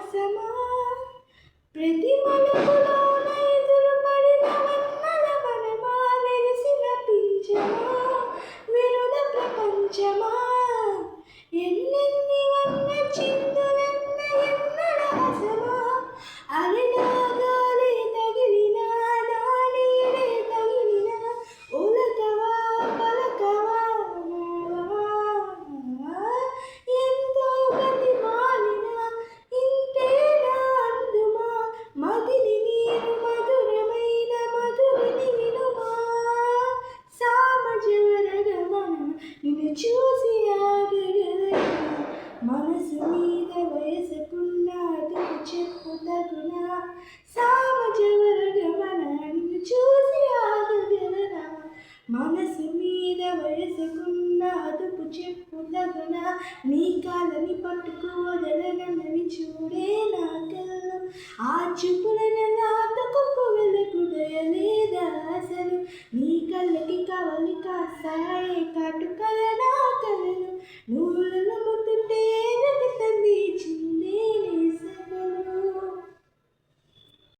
విలాసమా ప్రతి మలుపులోన ఎదురుపడిన వన్నెల వనమా వెలిసిన పింఛమా విరుల ప్రపంచమా ఎన్నెన్ని వన్న చిందులన్న ఎన్నడ అసమా అలలా గాలి తగిలినా నా నీడే తగిలినా ఉలకవా పలకవా ఎంతో గతి మాలిన ఇంతేనా అందుమా మదిని నీరు మధురమైన మధురిని వినుమా సామజవరగమన నిన్ను చూసి ఆగగలనా మనసు మీద వయసుకున్న అదుపు చెప్పుతగునా సామజవరగమన నిన్ను చూసి ఆగగలనా మనసు మీద వయసుకున్న అదుపు చెప్పుతగునా నీ కాలని పట్టుకు వదలనని చూడే నా కళ్ళు ఆ చూపులను నాటకు వెలుగుదయలేదా అసలు నీ కళ్ళకి కవలి కాసాయే కాటుకల నా కలలు నువ్వు